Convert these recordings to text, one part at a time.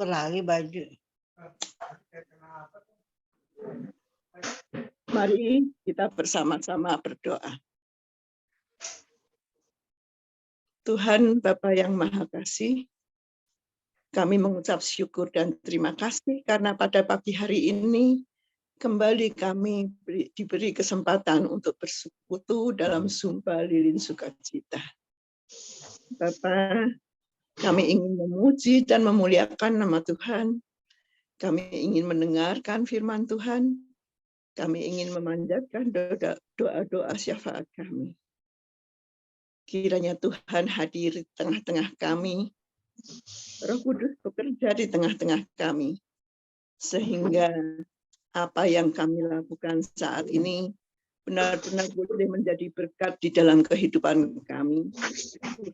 tuker lagi baju. Mari kita bersama-sama berdoa. Tuhan Bapa yang Maha Kasih, kami mengucap syukur dan terima kasih karena pada pagi hari ini kembali kami diberi kesempatan untuk bersekutu dalam sumpah lilin sukacita. Bapa, kami ingin memuji dan memuliakan nama Tuhan. Kami ingin mendengarkan firman Tuhan. Kami ingin memanjatkan doa-doa syafaat kami. Kiranya Tuhan hadir di tengah-tengah kami. Roh Kudus bekerja di tengah-tengah kami. Sehingga apa yang kami lakukan saat ini benar-benar boleh menjadi berkat di dalam kehidupan kami.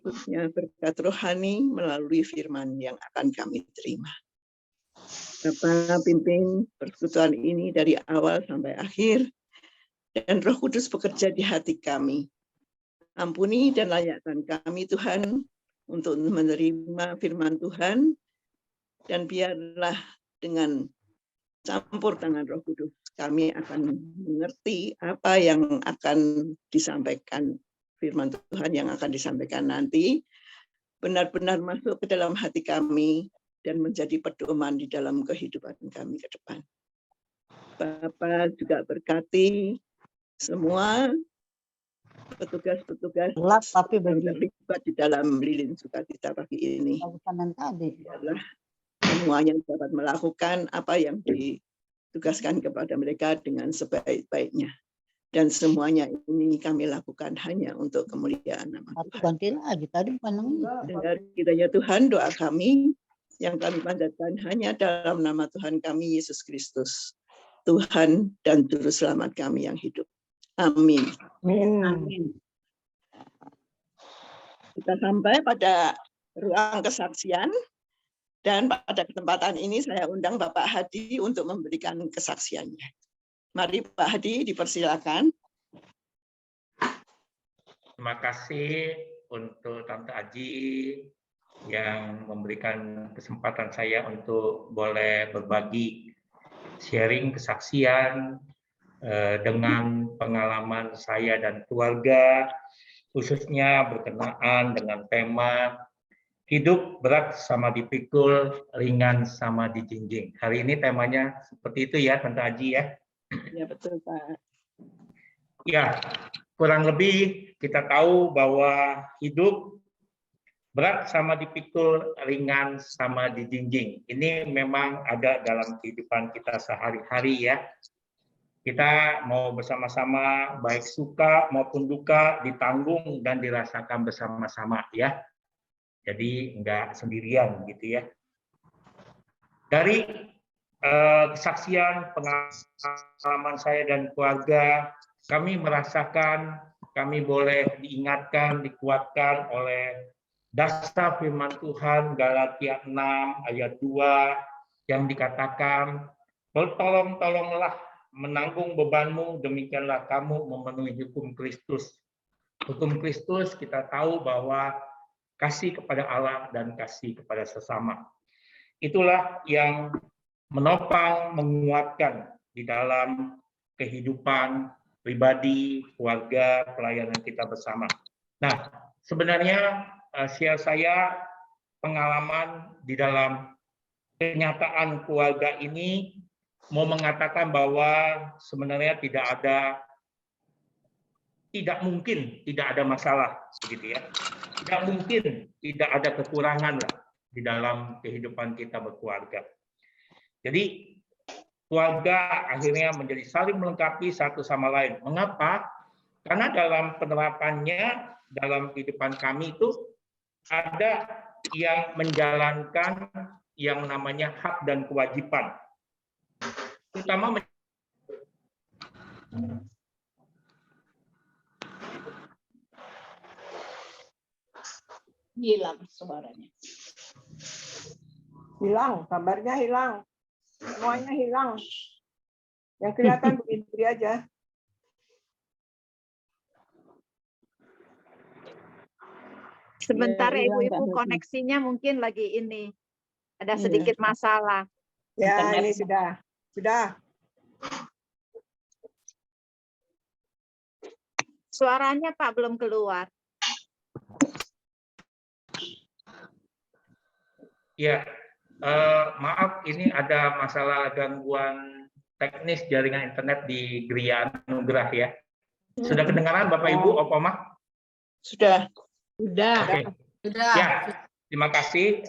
Khususnya berkat rohani melalui firman yang akan kami terima. Bapak pimpin persekutuan ini dari awal sampai akhir. Dan Roh Kudus bekerja di hati kami. Ampuni dan layakkan kami Tuhan untuk menerima firman Tuhan dan biarlah dengan campur tangan Roh Kudus kami akan mengerti apa yang akan disampaikan firman Tuhan yang akan disampaikan nanti benar-benar masuk ke dalam hati kami dan menjadi pedoman di dalam kehidupan kami ke depan. Bapak juga berkati semua petugas-petugas yang terlibat di dalam lilin sukacita pagi ini. Biarlah semuanya dapat melakukan apa yang ditugaskan kepada mereka dengan sebaik-baiknya. Dan semuanya ini kami lakukan hanya untuk kemuliaan nama Tuhan. Dengar kiranya Tuhan doa kami yang kami panjatkan hanya dalam nama Tuhan kami Yesus Kristus, Tuhan dan Juru Selamat kami yang hidup. Amin. Amin. Kita sampai pada ruang kesaksian dan pada kesempatan ini saya undang Bapak Hadi untuk memberikan kesaksiannya. Mari Pak Hadi dipersilakan. Terima kasih untuk Tante Aji yang memberikan kesempatan saya untuk boleh berbagi sharing kesaksian dengan pengalaman saya dan keluarga, khususnya berkenaan dengan tema hidup berat sama dipikul, ringan sama dijinjing. Hari ini temanya seperti itu ya, Tante Aji ya? Ya betul Pak. Ya, kurang lebih kita tahu bahwa hidup berat sama dipikul, ringan sama dijinjing. Ini memang ada dalam kehidupan kita sehari-hari ya. Kita mau bersama-sama baik suka maupun duka ditanggung dan dirasakan bersama-sama ya. Jadi enggak sendirian gitu ya. Dari kesaksian pengalaman saya dan keluarga, kami merasakan, kami boleh diingatkan, dikuatkan oleh dasar firman Tuhan Galatia 6 ayat 2 yang dikatakan, tolonglah menanggung bebanmu, demikianlah kamu memenuhi hukum Kristus. Hukum Kristus kita tahu bahwa kasih kepada Allah dan kasih kepada sesama. Itulah yang menopang, menguatkan di dalam kehidupan pribadi, keluarga, pelayanan kita bersama. Nah, sebenarnya share saya pengalaman di dalam kenyataan keluarga ini mau mengatakan bahwa sebenarnya tidak mungkin tidak ada masalah begitu ya. Tidak mungkin tidak ada kekurangan lah di dalam kehidupan kita berkeluarga. Jadi keluarga akhirnya menjadi saling melengkapi satu sama lain. Mengapa? Karena dalam penerapannya dalam kehidupan kami itu ada yang menjalankan yang namanya hak dan kewajiban. Terutama Hilang suaranya. Hilang, kabarnya hilang. Semuanya hilang. Yang kelihatan begini aja. Sebentar Ya, Ibu-ibu koneksinya mungkin lagi ini Ada sedikit masalah. Ya, Internet. ini sudah. Suaranya Pak belum keluar. Ya, maaf, ini ada masalah gangguan teknis jaringan internet di Gria Anugerah ya. Sudah kedengaran Bapak Ibu, Opoma? Sudah. Oke. Ya, terima kasih.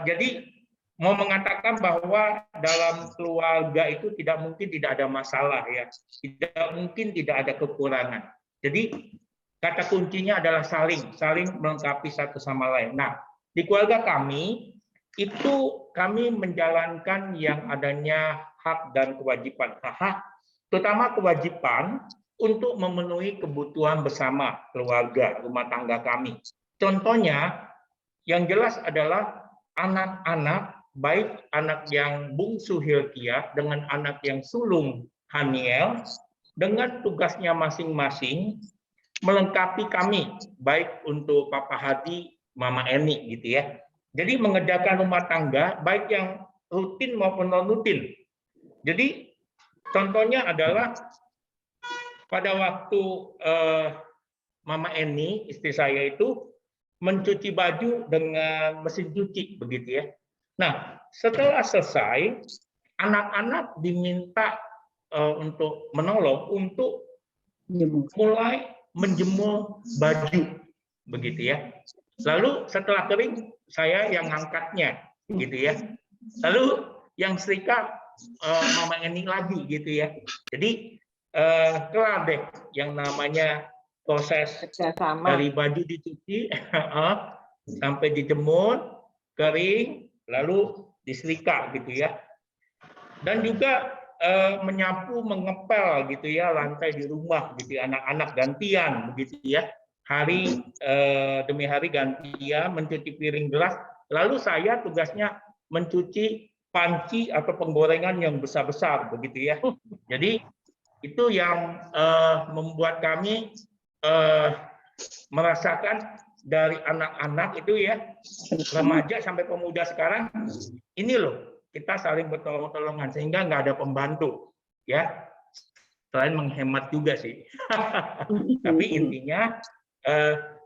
Jadi mau mengatakan bahwa dalam keluarga itu tidak mungkin tidak ada masalah ya, tidak mungkin tidak ada kekurangan. Jadi kata kuncinya adalah saling melengkapi satu sama lain. Nah, di keluarga kami itu kami menjalankan yang adanya hak dan kewajiban. Hak, terutama kewajiban untuk memenuhi kebutuhan bersama keluarga, rumah tangga kami. Contohnya, yang jelas adalah anak-anak, baik anak yang bungsu Hilkia dengan anak yang sulung Haniel, dengan tugasnya masing-masing melengkapi kami, baik untuk Papa Hadi, Mama Eni, gitu ya. Jadi mengerjakan rumah tangga, baik yang rutin maupun non-rutin. Jadi contohnya adalah pada waktu Mama Eni, istri saya itu, mencuci baju dengan mesin cuci, begitu ya. Nah, setelah selesai, anak-anak diminta untuk menolong untuk mulai menjemur baju, begitu ya. Lalu setelah kering, saya yang ngangkatnya, gitu ya. Lalu yang setrika Mama Eni lagi, gitu ya. Jadi kelar deh yang namanya proses dari baju dicuci sampai dijemur, kering, lalu disetrika, gitu ya. Dan juga menyapu, mengepel, gitu ya, lantai di rumah, gitu ya, anak-anak gantian, begitu ya. Hari demi hari gantian mencuci piring gelas, lalu saya tugasnya mencuci panci atau penggorengan yang besar-besar, begitu ya. Jadi itu yang membuat kami merasakan dari anak-anak itu ya, remaja sampai pemuda sekarang, ini loh, kita saling bertolong-tolongan sehingga nggak ada pembantu, ya. Selain menghemat juga sih. Tapi intinya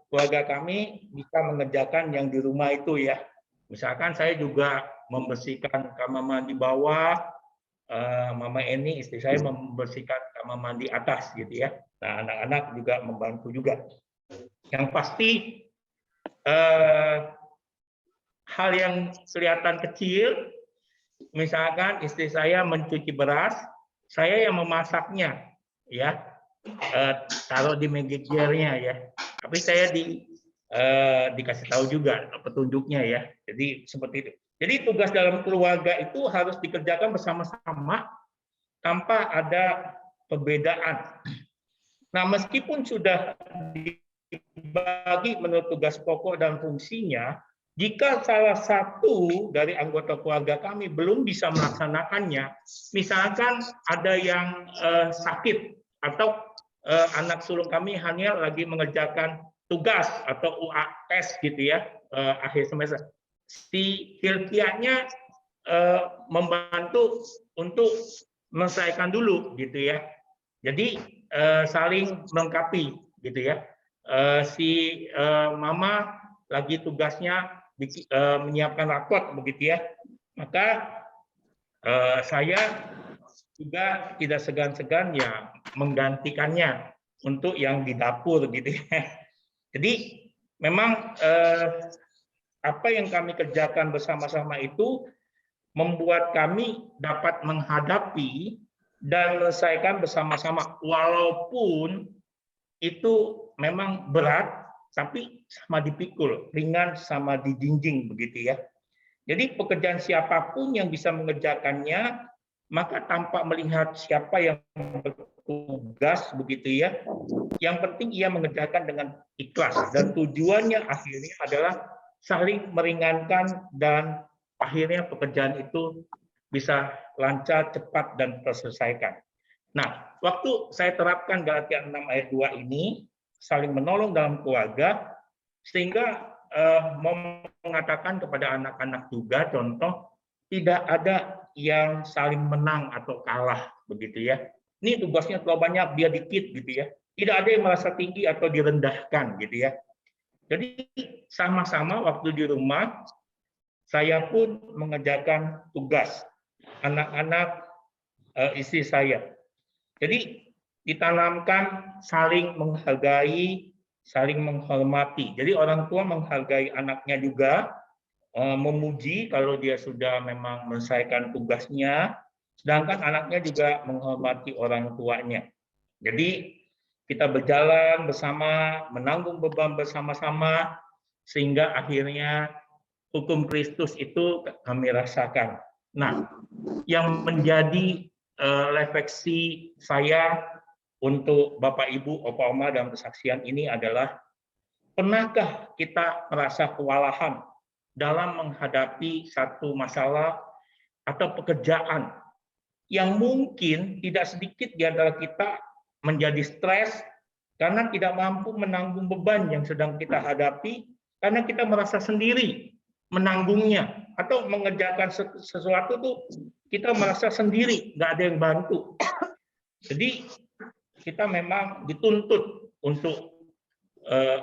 keluarga kami bisa mengerjakan yang di rumah itu ya. Misalkan saya juga membersihkan kamar mandi bawah, Mama Eni, istri saya, membersihkan kamar mandi atas, gitu ya. Nah, anak-anak juga membantu juga. Yang pasti hal yang kelihatan kecil, misalkan istri saya mencuci beras, saya yang memasaknya, ya, taruh di meja-nya ya. Tapi saya dikasih tahu juga petunjuknya ya. Jadi seperti itu. Jadi tugas dalam keluarga itu harus dikerjakan bersama-sama tanpa ada perbedaan. Nah, meskipun sudah dibagi menurut tugas pokok dan fungsinya, jika salah satu dari anggota keluarga kami belum bisa melaksanakannya, misalkan ada yang sakit atau anak sulung kami hanya lagi mengerjakan tugas atau UAS, gitu ya, akhir semester, si Hilkianya membantu untuk menyelesaikan dulu, gitu ya. Jadi saling melengkapi, gitu ya. Si Mama lagi tugasnya menyiapkan rapot, begitu ya. Maka saya juga tidak segan-segan ya menggantikannya untuk yang di dapur, gitu ya. Jadi memang apa yang kami kerjakan bersama-sama itu membuat kami dapat menghadapi dan menyelesaikan bersama-sama, walaupun itu memang berat, tapi sama dipikul, ringan sama dijinjing, begitu ya. Jadi pekerjaan siapapun yang bisa mengerjakannya, maka tanpa melihat siapa yang bertugas, begitu ya. Yang penting ia mengerjakan dengan ikhlas, dan tujuannya akhirnya adalah saling meringankan, dan akhirnya pekerjaan itu bisa lancar, cepat, dan terselesaikan. Nah, waktu saya terapkan Galatia 6 ayat 2 ini, saling menolong dalam keluarga, sehingga mau mengatakan kepada anak-anak juga, contoh, tidak ada yang saling menang atau kalah, begitu ya. Ini tugasnya terlalu banyak, dia dikit, gitu ya. Tidak ada yang merasa tinggi atau direndahkan, gitu ya. Jadi sama-sama waktu di rumah, saya pun mengerjakan tugas anak-anak istri saya. Jadi ditanamkan saling menghargai, saling menghormati. Jadi orang tua menghargai anaknya juga, memuji kalau dia sudah memang menyelesaikan tugasnya, sedangkan anaknya juga menghormati orang tuanya. Jadi kita berjalan bersama, menanggung beban bersama-sama, sehingga akhirnya hukum Kristus itu kami rasakan. Nah, yang menjadi refleksi saya untuk Bapak, Ibu, Opa, Oma dalam kesaksian ini adalah, pernahkah kita merasa kewalahan dalam menghadapi satu masalah atau pekerjaan yang mungkin tidak sedikit di antara kita menjadi stres karena tidak mampu menanggung beban yang sedang kita hadapi, karena kita merasa sendiri menanggungnya, atau mengerjakan sesuatu tuh kita merasa sendiri, nggak ada yang bantu. Jadi kita memang dituntut untuk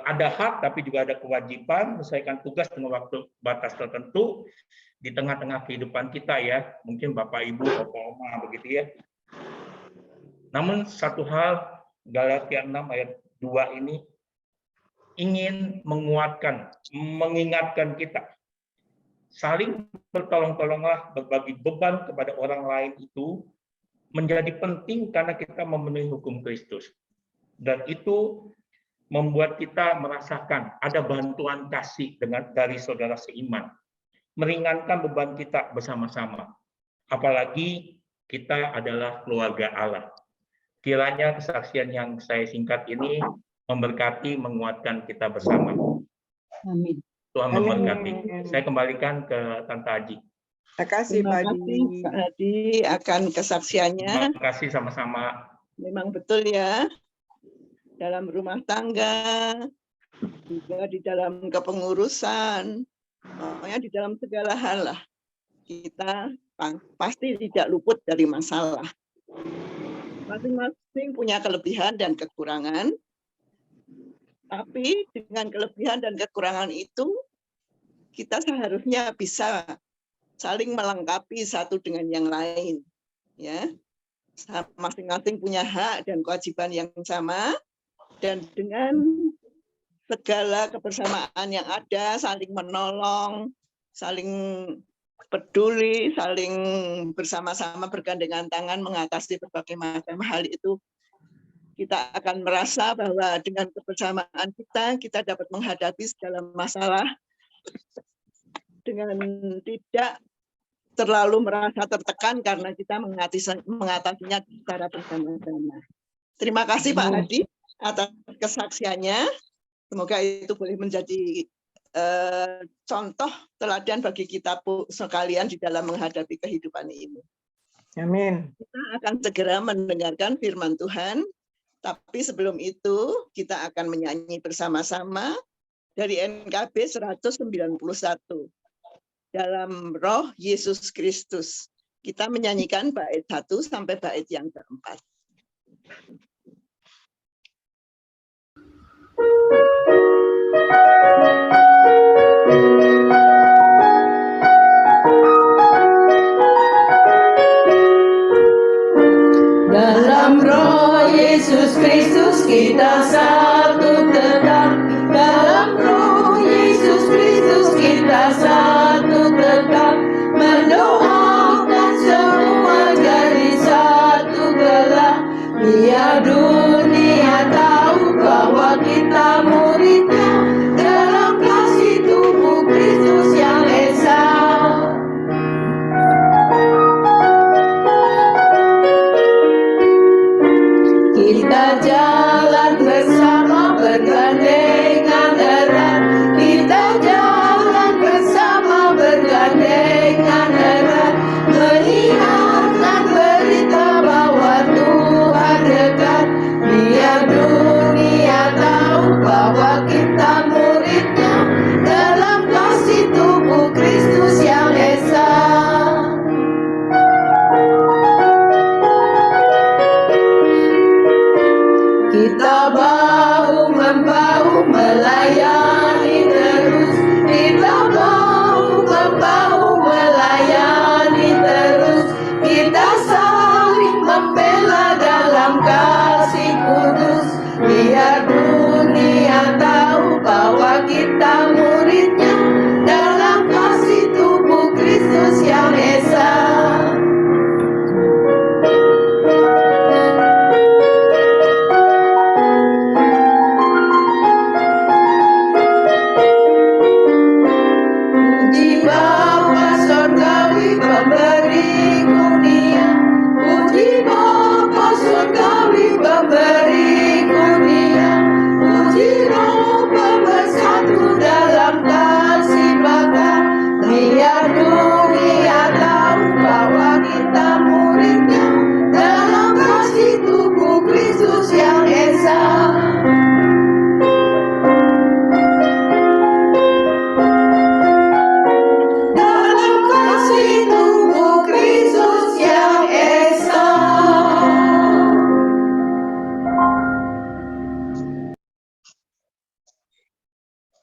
ada hak, tapi juga ada kewajiban menyelesaikan tugas dengan waktu batas tertentu di tengah-tengah kehidupan kita ya. Mungkin Bapak, Ibu, Opa, Oma begitu ya. Namun satu hal, Galatia 6 ayat 2 ini ingin menguatkan, mengingatkan kita. Saling bertolong-tolonglah, berbagi beban kepada orang lain itu menjadi penting karena kita memenuhi hukum Kristus. Dan itu membuat kita merasakan ada bantuan kasih dari saudara seiman, meringankan beban kita bersama-sama. Apalagi kita adalah keluarga Allah. Kiranya kesaksian yang saya singkat ini memberkati, menguatkan kita bersama. Amin. Tuhan memberkati. Saya kembalikan ke Tante Aji. Terima kasih, Pak Adi. Pak Adi akan kesaksiannya. Terima kasih sama-sama. Memang betul ya. Dalam rumah tangga, juga di dalam kepengurusan, pokoknya di dalam segala hal lah, kita pasti tidak luput dari masalah. Masing-masing punya kelebihan dan kekurangan, tapi dengan kelebihan dan kekurangan itu, kita seharusnya bisa saling melengkapi satu dengan yang lain. Ya, masing-masing punya hak dan kewajiban yang sama. Dan dengan segala kebersamaan yang ada, saling menolong, saling peduli, saling bersama-sama bergandengan tangan mengatasi berbagai macam hal itu, kita akan merasa bahwa dengan kebersamaan kita dapat menghadapi segala masalah dengan tidak terlalu merasa tertekan karena kita mengatasinya secara bersama-sama. Terima kasih Pak Hadi atas kesaksiannya. Semoga itu boleh menjadi contoh teladan bagi kita sekalian di dalam menghadapi kehidupan ini. Amin. Kita akan segera mendengarkan firman Tuhan, tapi sebelum itu kita akan menyanyi bersama-sama dari NKB 191. Dalam Roh Yesus Kristus. Kita menyanyikan bait 1 sampai bait yang keempat. Dalam Roh Yesus Kristus kita satu tetap. Dalam Roh Yesus Kristus kita satu tetap. Mendoakan semua jadi satu gerak. Biar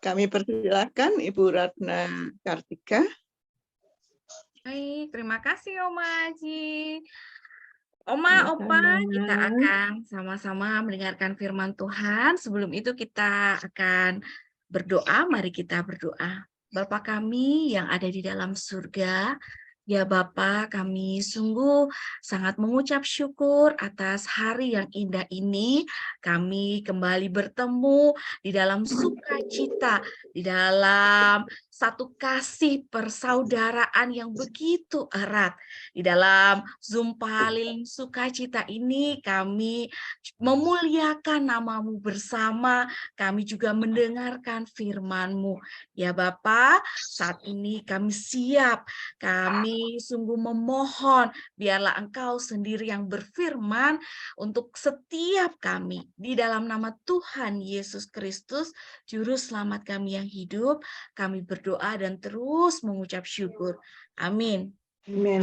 Kami persilakan Ibu Ratna Kartika. Baik, terima kasih Oma Aji. Oma, Opa, kita akan sama-sama mendengarkan firman Tuhan. Sebelum itu kita akan berdoa, mari kita berdoa. Bapa kami yang ada di dalam surga, ya Bapa, kami sungguh sangat mengucap syukur atas hari yang indah ini. Kami kembali bertemu di dalam sukacita, di dalam satu kasih persaudaraan yang begitu erat. Di dalam Zumpalil sukacita ini kami memuliakan namamu bersama, kami juga mendengarkan firman-Mu. Ya Bapa, saat ini kami siap, kami sungguh memohon, biarlah Engkau sendiri yang berfirman untuk setiap kami. Di dalam nama Tuhan Yesus Kristus, Juru Selamat kami yang hidup, kami berdoa dan terus mengucap syukur. Amin. Amin.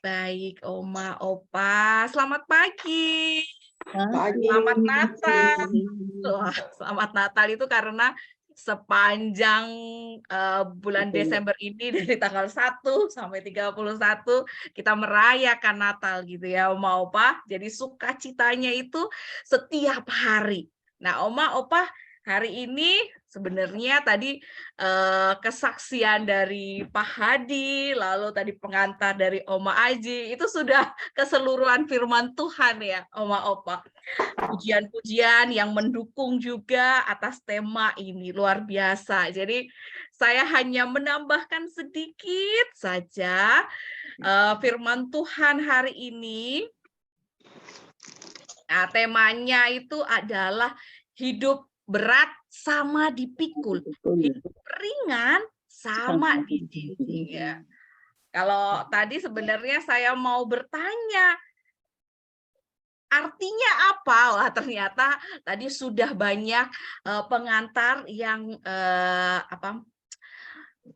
Baik, Oma, Opa, selamat pagi. Pagi. Selamat Natal. Wah, selamat Natal itu karena sepanjang bulan Desember ini dari tanggal 1 sampai 31 kita merayakan Natal gitu ya Oma Opa. Jadi sukacitanya itu setiap hari. Nah, Oma Opa, hari ini sebenarnya tadi kesaksian dari Pak Hadi, lalu tadi pengantar dari Oma Aji, itu sudah keseluruhan firman Tuhan ya, Oma Opa. Pujian-pujian yang mendukung juga atas tema ini, luar biasa. Jadi saya hanya menambahkan sedikit saja firman Tuhan hari ini. Nah, temanya itu adalah hidup berat sama dipikul, hidup ringan sama dijinjing ya. Kalau tadi sebenarnya saya mau bertanya, artinya apa? Wah, ternyata tadi sudah banyak pengantar yang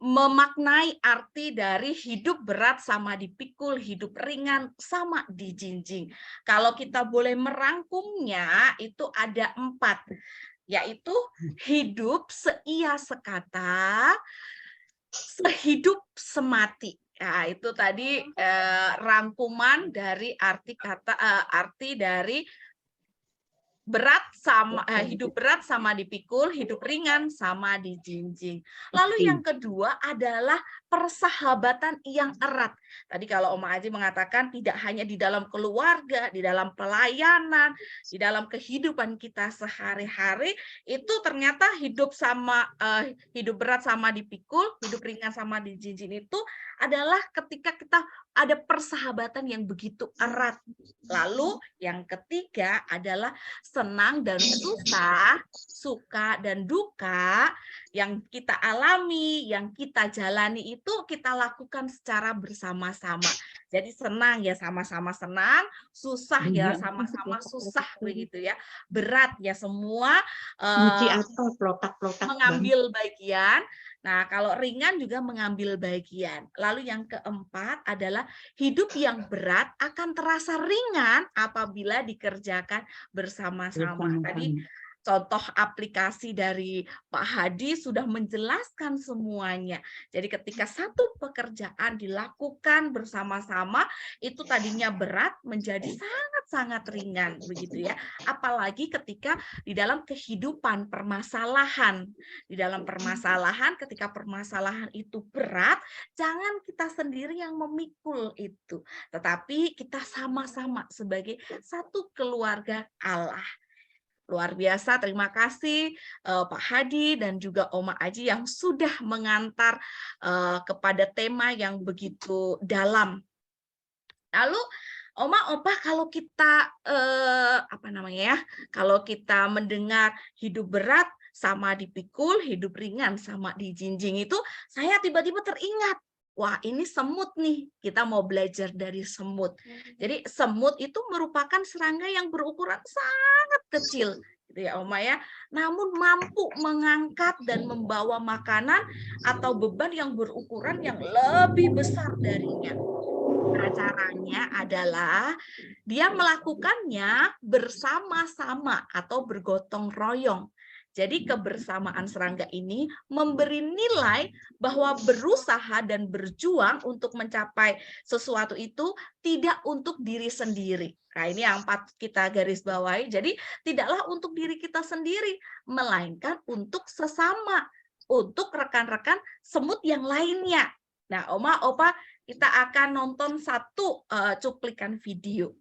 memaknai arti dari hidup berat sama dipikul, hidup ringan sama dijinjing. Kalau kita boleh merangkumnya, itu ada 4, yaitu hidup seia sekata, sehidup semati. Nah, itu tadi rangkuman dari arti dari berat sama hidup berat sama dipikul, hidup ringan sama dijinjing. Lalu yang kedua adalah persahabatan yang erat. Tadi kalau Oma Aji mengatakan tidak hanya di dalam keluarga, di dalam pelayanan, di dalam kehidupan kita sehari-hari, itu ternyata hidup berat sama dipikul, hidup ringan sama dijinjing itu adalah ketika kita ada persahabatan yang begitu erat. Lalu yang ketiga adalah senang dan susah, suka dan duka yang kita alami, yang kita jalani itu kita lakukan secara bersama-sama. Jadi senang ya sama-sama senang, susah ya sama-sama susah begitu ya. Berat ya semua mengambil bagian. Nah, kalau ringan juga mengambil bagian. Lalu yang keempat adalah hidup yang berat akan terasa ringan apabila dikerjakan bersama-sama. Tadi contoh aplikasi dari Pak Hadi sudah menjelaskan semuanya. Jadi ketika satu pekerjaan dilakukan bersama-sama, itu tadinya berat menjadi sangat-sangat ringan, begitu ya. Apalagi ketika di dalam kehidupan permasalahan. Di dalam permasalahan, ketika permasalahan itu berat, jangan kita sendiri yang memikul itu. Tetapi kita sama-sama sebagai satu keluarga Allah. Luar biasa, terima kasih Pak Hadi dan juga Oma Aji yang sudah mengantar kepada tema yang begitu dalam. Lalu Oma, Opa, kalau kita kalau kita mendengar hidup berat sama dipikul, hidup ringan sama dijinjing itu, saya tiba-tiba teringat. Wah, ini semut nih. Kita mau belajar dari semut. Jadi semut itu merupakan serangga yang berukuran sangat kecil, gitu ya, Oma ya. Namun mampu mengangkat dan membawa makanan atau beban yang berukuran yang lebih besar darinya. Nah, caranya adalah dia melakukannya bersama-sama atau bergotong royong. Jadi kebersamaan serangga ini memberi nilai bahwa berusaha dan berjuang untuk mencapai sesuatu itu tidak untuk diri sendiri. Nah, ini yang kita garis bawahi. Jadi tidaklah untuk diri kita sendiri, melainkan untuk sesama, untuk rekan-rekan semut yang lainnya. Nah, Oma, Opa, kita akan nonton satu cuplikan video.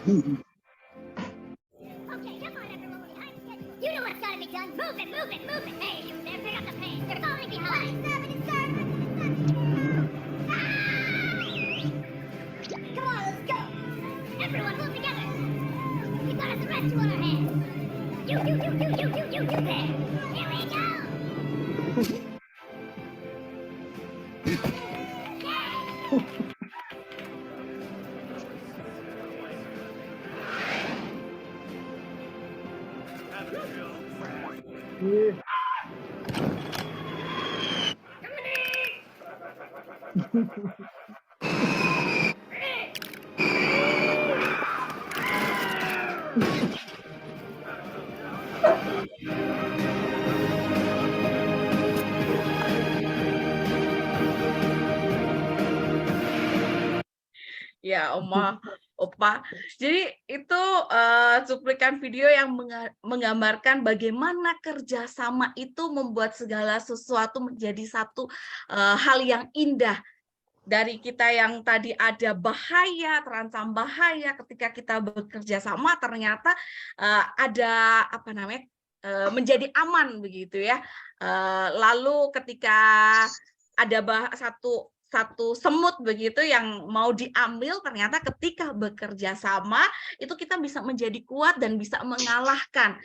Okay, come on, everyone. Behind schedule. You know what's gotta be done. Move it, move it, move it. Hey, you there, pick up the pace. You're falling behind. Come on, let's go. Everyone, move together. We've got a rescue on our hands. You there. Here we go. Ya, Oma, Opa. Jadi itu cuplikan video yang menggambarkan bagaimana kerjasama itu membuat segala sesuatu menjadi satu hal yang indah. Dari kita yang tadi ada bahaya, terancam bahaya, ketika kita bekerja sama ternyata ada apa namanya menjadi aman begitu ya. Lalu ketika ada satu semut begitu yang mau diambil, ternyata ketika bekerja sama itu kita bisa menjadi kuat dan bisa mengalahkan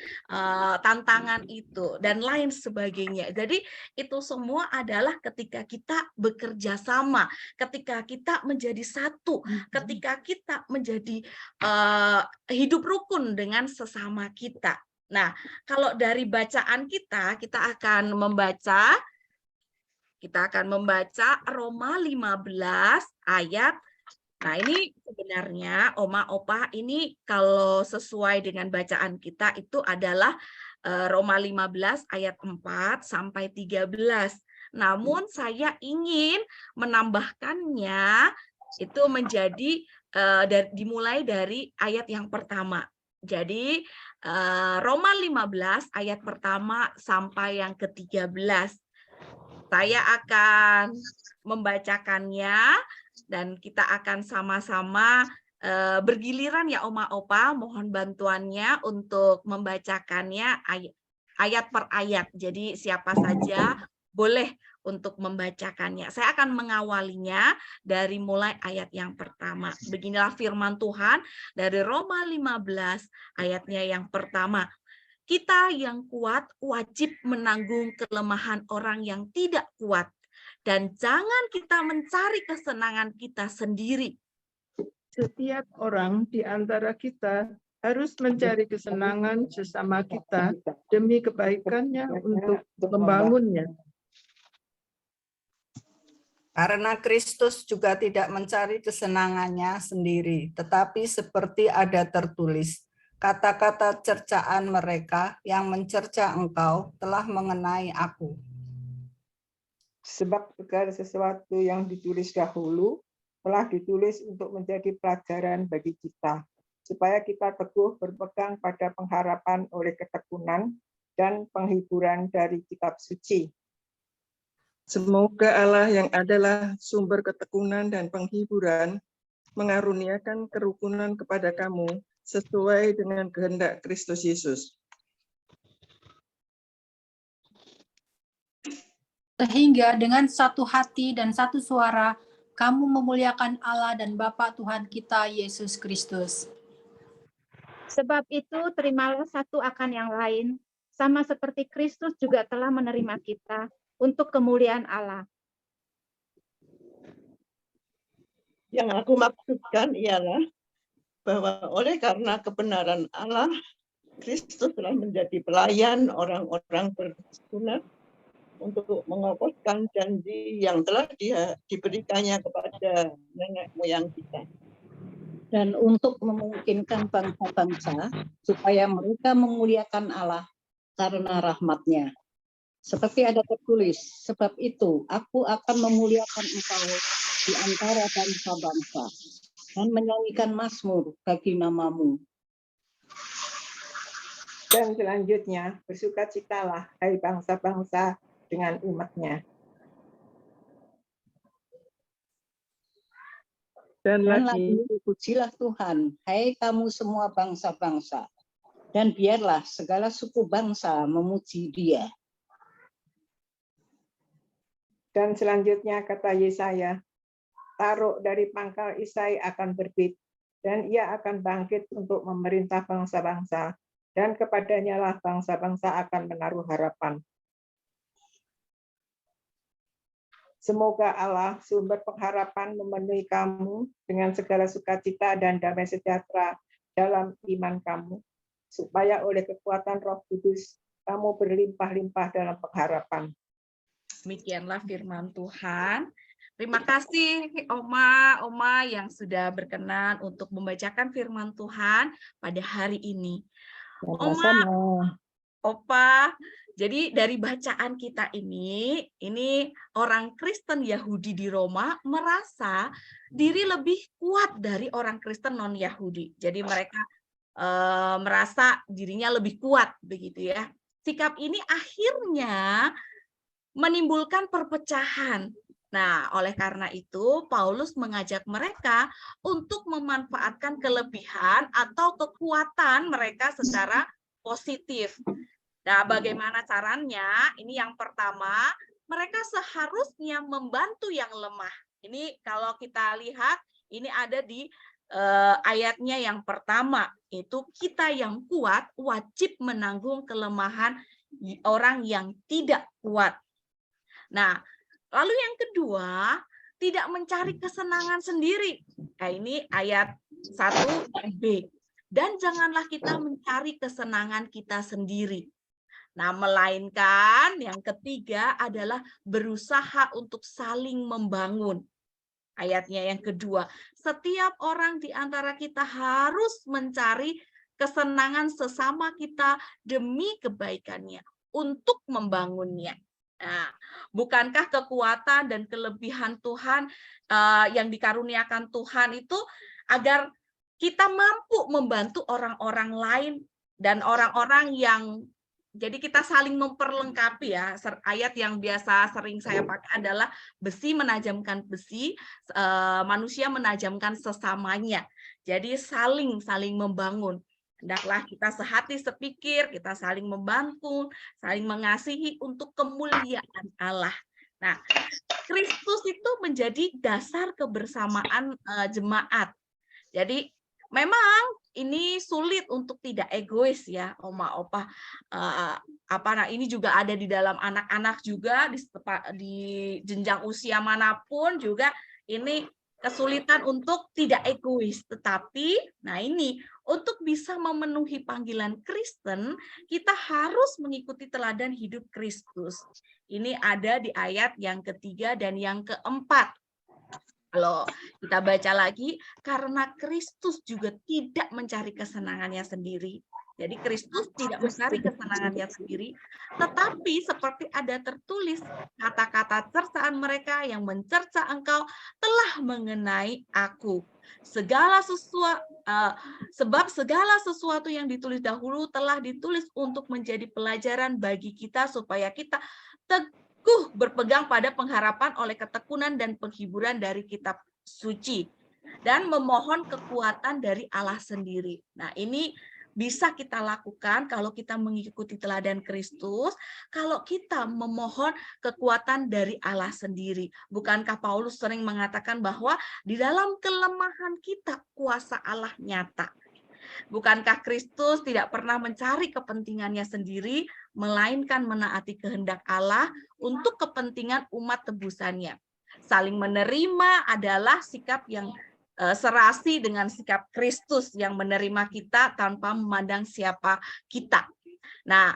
tantangan itu dan lain sebagainya. Jadi itu semua adalah ketika kita bekerja sama, ketika kita menjadi satu, ketika kita menjadi hidup rukun dengan sesama kita. Nah, kalau dari bacaan kita akan membaca Roma 15 ayat. Nah, ini sebenarnya Oma, Opa, ini kalau sesuai dengan bacaan kita itu adalah Roma 15 ayat 4 sampai 13. Namun saya ingin menambahkannya itu menjadi dimulai dari ayat yang pertama. Jadi Roma 15 ayat pertama sampai yang ke-13. Saya akan membacakannya dan kita akan sama-sama bergiliran ya Oma, Opa, mohon bantuannya untuk membacakannya ayat per ayat. Jadi siapa saja boleh untuk membacakannya. Saya akan mengawalinya dari mulai ayat yang pertama. Beginilah firman Tuhan dari Roma 15 ayatnya yang pertama. Kita yang kuat wajib menanggung kelemahan orang yang tidak kuat. Dan jangan kita mencari kesenangan kita sendiri. Setiap orang di antara kita harus mencari kesenangan sesama kita demi kebaikannya untuk membangunnya. Karena Kristus juga tidak mencari kesenangannya sendiri, tetapi seperti ada tertulis, kata-kata cercaan mereka yang mencerca engkau telah mengenai aku. Sebab segala sesuatu yang ditulis dahulu telah ditulis untuk menjadi pelajaran bagi kita, supaya kita teguh berpegang pada pengharapan oleh ketekunan dan penghiburan dari kitab suci. Semoga Allah yang adalah sumber ketekunan dan penghiburan mengaruniakan kerukunan kepada kamu sesuai dengan kehendak Kristus Yesus. Sehingga dengan satu hati dan satu suara, kamu memuliakan Allah dan Bapa Tuhan kita, Yesus Kristus. Sebab itu, terimalah satu akan yang lain, sama seperti Kristus juga telah menerima kita untuk kemuliaan Allah. Yang aku maksudkan ialah bahwa oleh karena kebenaran Allah, Kristus telah menjadi pelayan orang-orang bersunat untuk mengokohkan janji yang telah diberikannya kepada nenek moyang kita. Dan untuk memungkinkan bangsa-bangsa supaya mereka memuliakan Allah karena rahmat-Nya. Seperti ada tertulis, sebab itu aku akan memuliakan engkau di antara bangsa-bangsa dan menyanyikan mazmur bagi namamu. Dan selanjutnya, bersukacitalah, hai bangsa-bangsa, dengan umat-Nya. Dan lagi, pujilah Tuhan, hai kamu semua bangsa-bangsa, dan biarlah segala suku bangsa memuji Dia. Dan selanjutnya kata Yesaya, Taruk dari pangkal Isai akan terbit, dan ia akan bangkit untuk memerintah bangsa-bangsa, dan kepadanya lah bangsa-bangsa akan menaruh harapan. Semoga Allah, sumber pengharapan, memenuhi kamu dengan segala sukacita dan damai sejahtera dalam iman kamu, supaya oleh kekuatan Roh Kudus kamu berlimpah-limpah dalam pengharapan. Demikianlah firman Tuhan. Terima kasih Oma yang sudah berkenan untuk membacakan firman Tuhan pada hari ini. Oma, Opa, jadi dari bacaan kita ini orang Kristen Yahudi di Roma merasa diri lebih kuat dari orang Kristen non-Yahudi. Jadi mereka merasa dirinya lebih kuat, begitu ya. Sikap ini akhirnya menimbulkan perpecahan. Nah, oleh karena itu, Paulus mengajak mereka untuk memanfaatkan kelebihan atau kekuatan mereka secara positif. Nah, bagaimana caranya? Ini yang pertama, mereka seharusnya membantu yang lemah. Ini kalau kita lihat, ini ada di ayatnya yang pertama, itu kita yang kuat wajib menanggung kelemahan orang yang tidak kuat. Nah, lalu yang kedua, tidak mencari kesenangan sendiri. Nah, ini ayat 1b. Dan janganlah kita mencari kesenangan kita sendiri. Nah, melainkan yang ketiga adalah berusaha untuk saling membangun. Ayatnya yang kedua, setiap orang di antara kita harus mencari kesenangan sesama kita demi kebaikannya, untuk membangunnya. Nah, bukankah kekuatan dan kelebihan Tuhan yang dikaruniakan Tuhan itu agar kita mampu membantu orang-orang lain dan orang-orang yang, jadi kita saling memperlengkapi ya. Ayat yang biasa sering saya pakai adalah besi menajamkan besi, manusia menajamkan sesamanya. Jadi saling membangun. Hendaklah kita sehati sepikir, kita saling membantu, saling mengasihi untuk kemuliaan Allah. Nah, Kristus itu menjadi dasar kebersamaan jemaat. Jadi memang ini sulit untuk tidak egois ya, Oma Opa. Ini juga ada di dalam anak-anak juga di jenjang usia manapun juga ini kesulitan untuk tidak egois. Tetapi, nah ini untuk bisa memenuhi panggilan Kristen, kita harus mengikuti teladan hidup Kristus. Ini ada di ayat yang ketiga dan yang keempat. Kalau kita baca lagi, karena Kristus juga tidak mencari kesenangannya sendiri. Jadi Kristus tidak mencari kesenangannya sendiri, tetapi seperti ada tertulis, kata-kata cercaan mereka yang mencerca engkau telah mengenai aku. Sebab segala sesuatu yang ditulis dahulu telah ditulis untuk menjadi pelajaran bagi kita supaya kita teguh berpegang pada pengharapan oleh ketekunan dan penghiburan dari kitab suci dan memohon kekuatan dari Allah sendiri. Nah, ini bisa kita lakukan kalau kita mengikuti teladan Kristus, kalau kita memohon kekuatan dari Allah sendiri. Bukankah Paulus sering mengatakan bahwa di dalam kelemahan kita kuasa Allah nyata? Bukankah Kristus tidak pernah mencari kepentingannya sendiri, melainkan menaati kehendak Allah untuk kepentingan umat tebusannya. Saling menerima adalah sikap yang serasi dengan sikap Kristus yang menerima kita tanpa memandang siapa kita. Nah,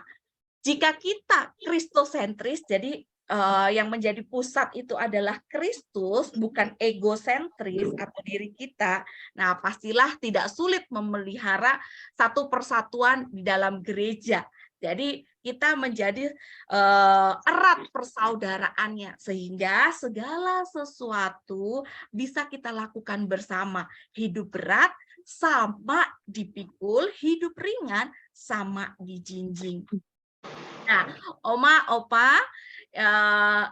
jika kita kristosentris, jadi yang menjadi pusat itu adalah Kristus, bukan egosentris atau diri kita. Nah, pastilah tidak sulit memelihara satu persatuan di dalam gereja. Jadi kita menjadi erat persaudaraannya, sehingga segala sesuatu bisa kita lakukan bersama. Hidup berat sama dipikul, hidup ringan sama dijinjing. Nah, Oma, Opa,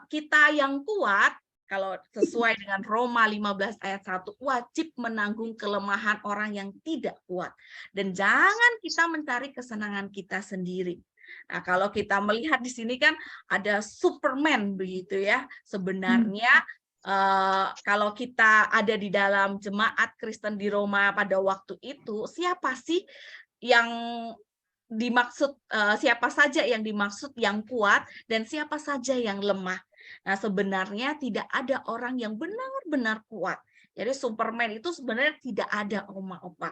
kita yang kuat, kalau sesuai dengan Roma 15 ayat 1, wajib menanggung kelemahan orang yang tidak kuat. Dan jangan kita mencari kesenangan kita sendiri. Nah, kalau kita melihat di sini kan ada Superman begitu ya. Sebenarnya kalau kita ada di dalam jemaat Kristen di Roma pada waktu itu, siapa sih yang dimaksud, siapa saja yang dimaksud yang kuat dan siapa saja yang lemah. Nah, sebenarnya tidak ada orang yang benar-benar kuat. Jadi Superman itu sebenarnya tidak ada, Oma, Opa.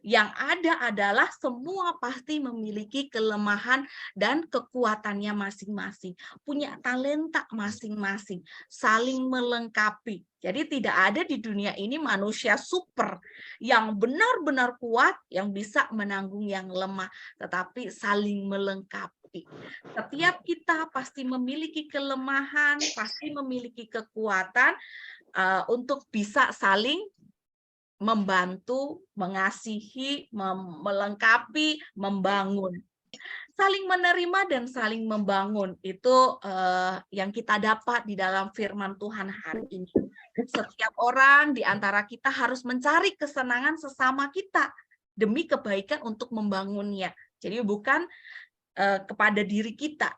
Yang ada adalah semua pasti memiliki kelemahan dan kekuatannya masing-masing, punya talenta masing-masing, saling melengkapi. Jadi tidak ada di dunia ini manusia super yang benar-benar kuat, yang bisa menanggung yang lemah, tetapi saling melengkapi. Setiap kita pasti memiliki kelemahan, pasti memiliki kekuatan untuk bisa saling membantu, mengasihi, melengkapi, membangun. Saling menerima dan saling membangun itu yang kita dapat di dalam firman Tuhan hari ini. Setiap orang di antara kita harus mencari kesenangan sesama kita demi kebaikan untuk membangunnya. Jadi bukan kepada diri kita.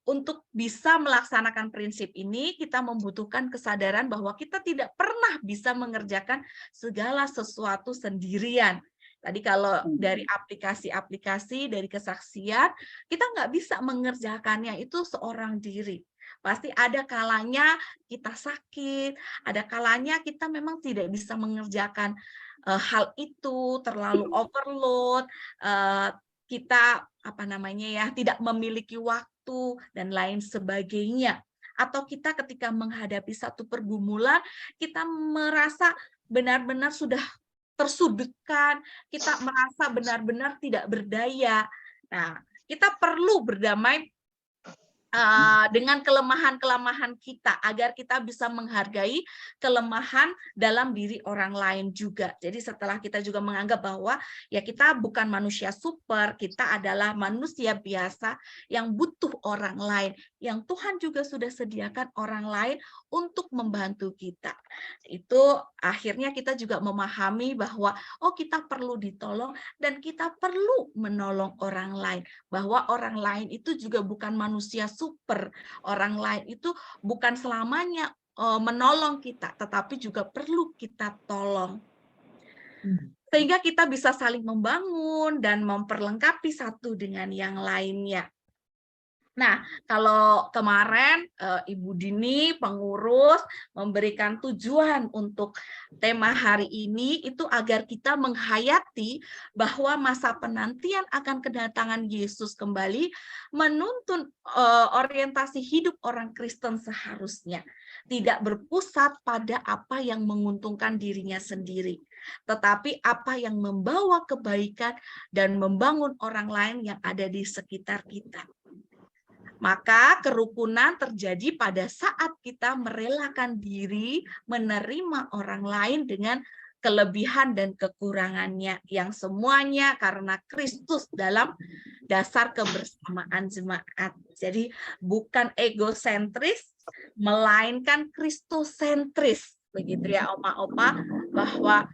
Untuk bisa melaksanakan prinsip ini, kita membutuhkan kesadaran bahwa kita tidak pernah bisa mengerjakan segala sesuatu sendirian. Tadi kalau dari aplikasi-aplikasi, dari kesaksian, kita nggak bisa mengerjakannya itu seorang diri. Pasti ada kalanya kita sakit, ada kalanya kita memang tidak bisa mengerjakan hal itu, terlalu overload, kita tidak memiliki waktu dan lain sebagainya. Atau kita ketika menghadapi satu pergumulan, kita merasa benar-benar sudah tersudutkan, kita merasa benar-benar tidak berdaya. Nah, kita perlu berdamai dengan kelemahan-kelemahan kita agar kita bisa menghargai kelemahan dalam diri orang lain juga. Jadi setelah kita juga menganggap bahwa ya kita bukan manusia super, kita adalah manusia biasa yang butuh orang lain, yang Tuhan juga sudah sediakan orang lain untuk membantu kita. Itu akhirnya kita juga memahami bahwa kita perlu ditolong dan kita perlu menolong orang lain, bahwa orang lain itu juga bukan manusia super, orang lain itu bukan selamanya menolong kita, tetapi juga perlu kita tolong. Sehingga kita bisa saling membangun dan memperlengkapi satu dengan yang lainnya. Nah, kalau kemarin Ibu Dini, pengurus, memberikan tujuan untuk tema hari ini itu agar kita menghayati bahwa masa penantian akan kedatangan Yesus kembali menuntun orientasi hidup orang Kristen seharusnya. Tidak berpusat pada apa yang menguntungkan dirinya sendiri, tetapi apa yang membawa kebaikan dan membangun orang lain yang ada di sekitar kita. Maka kerukunan terjadi pada saat kita merelakan diri menerima orang lain dengan kelebihan dan kekurangannya, yang semuanya karena Kristus dalam dasar kebersamaan jemaat. Jadi bukan egosentris, melainkan kristosentris. Begitu ya Oma-Opa, bahwa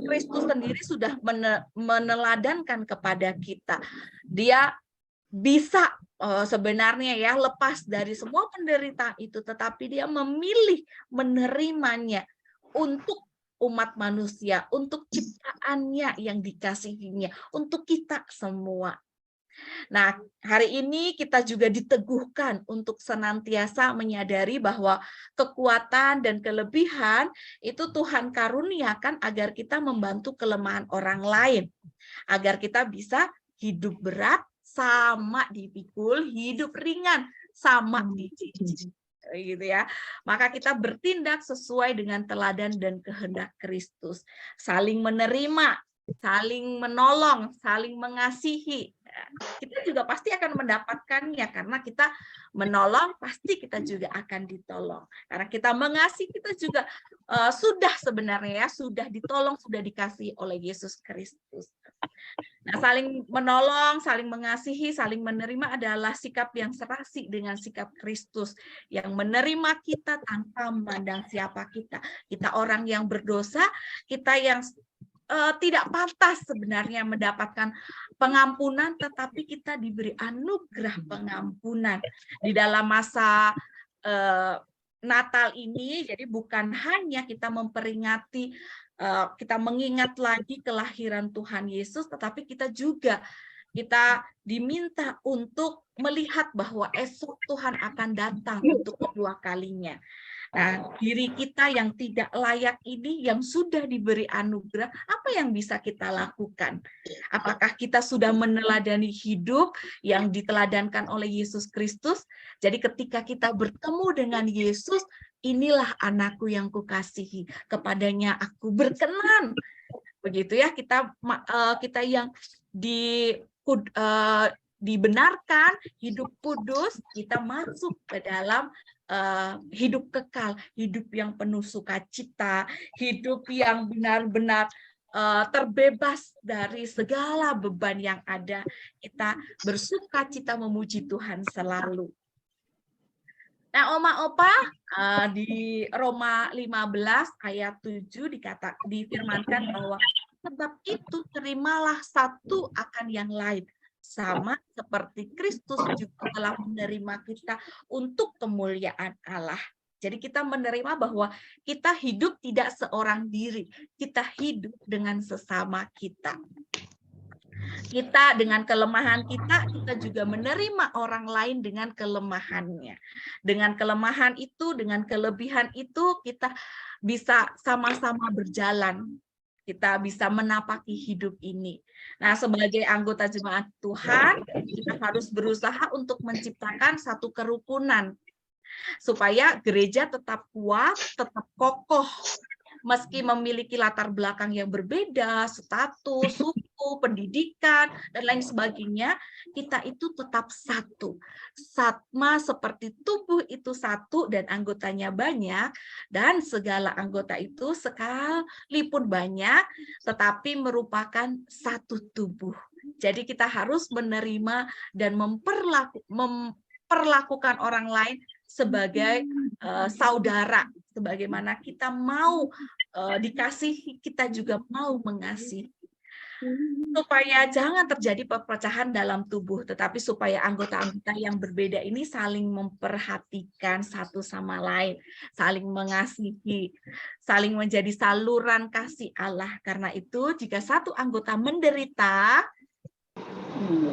Kristus sendiri sudah meneladankan kepada kita. Dia bisa sebenarnya ya lepas dari semua penderitaan itu, tetapi dia memilih menerimanya untuk umat manusia, untuk ciptaannya yang dikasihinya, untuk kita semua. Nah, hari ini kita juga diteguhkan untuk senantiasa menyadari bahwa kekuatan dan kelebihan itu Tuhan karuniakan agar kita membantu kelemahan orang lain, agar kita bisa hidup berat sama dipikul, hidup ringan sama dijinjing. Gitu ya. Maka kita bertindak sesuai dengan teladan dan kehendak Kristus, saling menerima, saling menolong, saling mengasihi. Kita juga pasti akan mendapatkannya karena kita menolong, pasti kita juga akan ditolong. Karena kita mengasihi, kita juga sudah sebenarnya ya, sudah ditolong, sudah dikasihi oleh Yesus Kristus. Nah, saling menolong, saling mengasihi, saling menerima adalah sikap yang serasi dengan sikap Kristus yang menerima kita tanpa memandang siapa kita. Kita orang yang berdosa, kita yang tidak pantas sebenarnya mendapatkan pengampunan, tetapi kita diberi anugerah pengampunan di dalam masa Natal ini. Jadi bukan hanya kita memperingati, kita mengingat lagi kelahiran Tuhan Yesus, tetapi kita diminta untuk melihat bahwa esok Tuhan akan datang untuk kedua kalinya. Nah, diri kita yang tidak layak ini, yang sudah diberi anugerah, apa yang bisa kita lakukan? Apakah kita sudah meneladani hidup yang diteladankan oleh Yesus Kristus? Jadi ketika kita bertemu dengan Yesus, inilah anakku yang kukasihi, kepadanya aku berkenan. Begitu ya, kita yang dibenarkan hidup kudus, kita masuk ke dalam hidup kekal, hidup yang penuh sukacita, hidup yang benar-benar terbebas dari segala beban yang ada. Kita bersukacita memuji Tuhan selalu. Nah, Oma Opa, di Roma 15 ayat 7 difirmankan bahwa sebab itu terimalah satu akan yang lain, sama seperti Kristus juga telah menerima kita untuk kemuliaan Allah. Jadi kita menerima bahwa kita hidup tidak seorang diri, kita hidup dengan sesama kita. Kita dengan kelemahan kita juga menerima orang lain dengan kelemahannya. Dengan kelemahan itu, dengan kelebihan itu, kita bisa sama-sama berjalan. Kita bisa menapaki hidup ini. Nah, sebagai anggota jemaat Tuhan, kita harus berusaha untuk menciptakan satu kerukunan supaya gereja tetap kuat, tetap kokoh. Meski memiliki latar belakang yang berbeda, status, suku, pendidikan, dan lain sebagainya, kita itu tetap satu. Sama seperti tubuh itu satu dan anggotanya banyak, dan segala anggota itu sekalipun banyak, tetapi merupakan satu tubuh. Jadi kita harus menerima dan memperlakukan orang lain sebagai saudara. Sebagaimana kita mau dikasihi, kita juga mau mengasihi. Supaya jangan terjadi perpecahan dalam tubuh, tetapi supaya anggota-anggota yang berbeda ini saling memperhatikan satu sama lain, saling mengasihi, saling menjadi saluran kasih Allah. Karena itu, jika satu anggota menderita,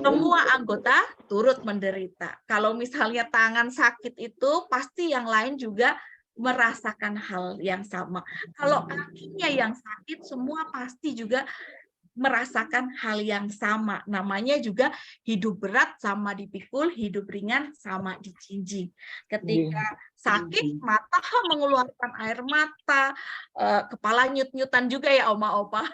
semua anggota turut menderita. Kalau misalnya tangan sakit itu, pasti yang lain juga merasakan hal yang sama. Kalau kakinya yang sakit, semua pasti juga merasakan hal yang sama. Namanya juga hidup berat sama dipikul, hidup ringan sama dijinjing. Ketika sakit, mata mengeluarkan air mata, kepala nyut-nyutan juga ya Oma Opa.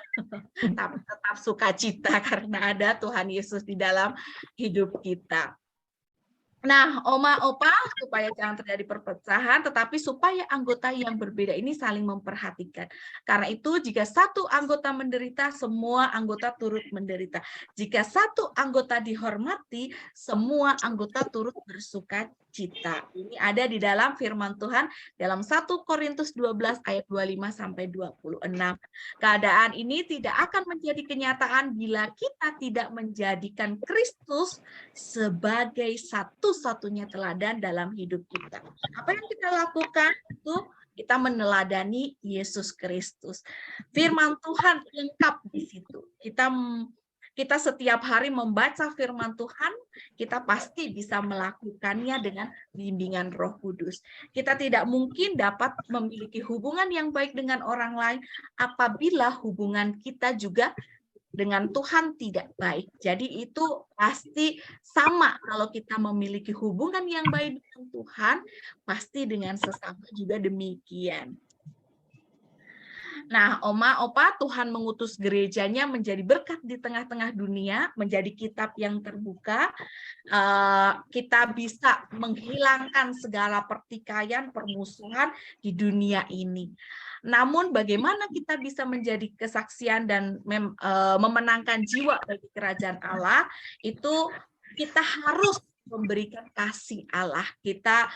Tapi tetap sukacita karena ada Tuhan Yesus di dalam hidup kita. Nah, Oma Opa, supaya jangan terjadi perpecahan, tetapi supaya anggota yang berbeda ini saling memperhatikan. Karena itu, jika satu anggota menderita, semua anggota turut menderita. Jika satu anggota dihormati, semua anggota turut bersukacita. Ini ada di dalam firman Tuhan dalam 1 Korintus 12 ayat 25 sampai 26. Keadaan ini tidak akan menjadi kenyataan bila kita tidak menjadikan Kristus sebagai satu-satunya teladan dalam hidup kita. Apa yang kita lakukan itu kita meneladani Yesus Kristus. Firman Tuhan lengkap di situ. Kita kita setiap hari membaca firman Tuhan, kita pasti bisa melakukannya dengan bimbingan Roh Kudus. Kita tidak mungkin dapat memiliki hubungan yang baik dengan orang lain apabila hubungan kita juga dengan Tuhan tidak baik. Jadi itu pasti sama kalau kita memiliki hubungan yang baik dengan Tuhan, pasti dengan sesama juga demikian. Nah, Oma, Opa, Tuhan mengutus gerejanya menjadi berkat di tengah-tengah dunia, menjadi kitab yang terbuka. Kita bisa menghilangkan segala pertikaian, permusuhan di dunia ini. Namun bagaimana kita bisa menjadi kesaksian dan memenangkan jiwa bagi kerajaan Allah, itu kita harus memberikan kasih Allah. Kita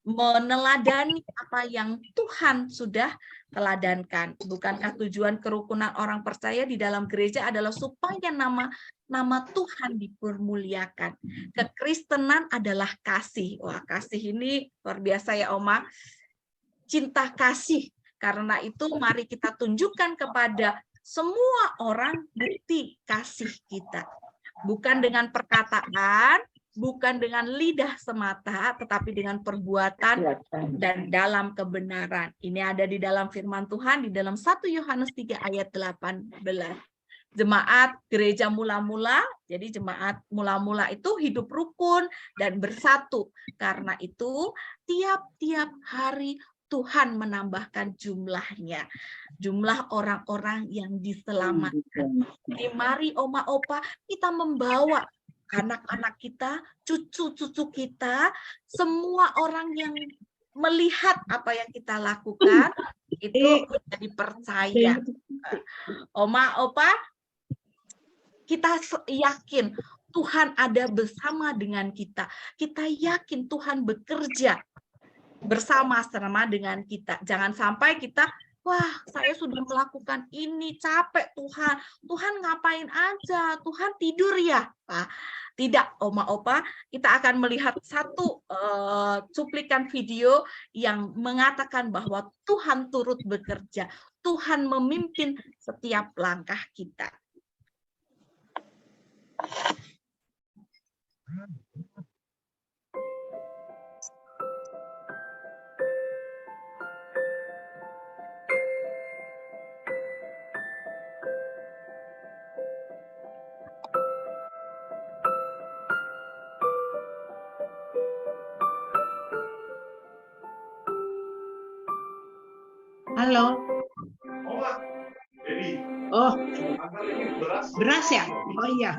meneladani apa yang Tuhan sudah teladankan. Bukankah tujuan kerukunan orang percaya di dalam gereja adalah supaya nama Tuhan dipermuliakan. Kekristenan adalah kasih. Wah, kasih ini luar biasa ya, Oma. Cinta kasih. Karena itu mari kita tunjukkan kepada semua orang bukti kasih kita. Bukan dengan perkataan, bukan dengan lidah semata, tetapi dengan perbuatan dan dalam kebenaran. Ini ada di dalam firman Tuhan, di dalam 1 Yohanes 3 ayat 18. Jemaat gereja mula-mula, jadi jemaat mula-mula itu hidup rukun dan bersatu. Karena itu tiap-tiap hari Tuhan menambahkan jumlahnya, jumlah orang-orang yang diselamatkan. Jadi mari Oma Opa kita membawa anak-anak kita, cucu-cucu kita, semua orang yang melihat apa yang kita lakukan itu jadi percaya. Oma Opa, kita yakin Tuhan ada bersama dengan kita. Kita yakin Tuhan bekerja bersama-sama dengan kita. Jangan sampai kita, wah saya sudah melakukan ini, capek Tuhan. Tuhan ngapain aja? Tuhan tidur ya? Nah, tidak, Oma Opa, kita akan melihat satu cuplikan video yang mengatakan bahwa Tuhan turut bekerja. Tuhan memimpin setiap langkah kita. Halo. Oh, beras ya? Oh iya.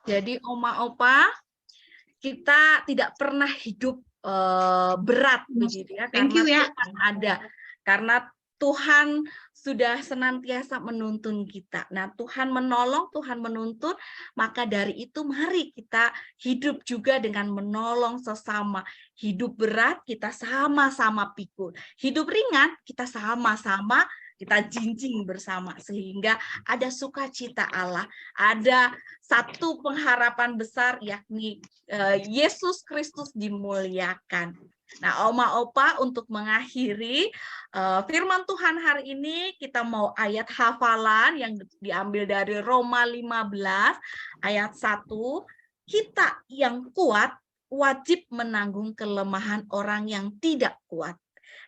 Jadi Oma Opa, kita tidak pernah hidup berat begitu ya, karena Tuhan ada. Karena Tuhan sudah senantiasa menuntun kita. Nah, Tuhan menolong, Tuhan menuntun, maka dari itu mari kita hidup juga dengan menolong sesama. Hidup berat, kita sama-sama pikul. Hidup ringan, kita sama-sama kita jinjing bersama sehingga ada sukacita Allah, ada satu pengharapan besar yakni Yesus Kristus dimuliakan. Nah, Oma Opa, untuk mengakhiri firman Tuhan hari ini, kita mau ayat hafalan yang diambil dari Roma 15 ayat 1. Kita yang kuat wajib menanggung kelemahan orang yang tidak kuat.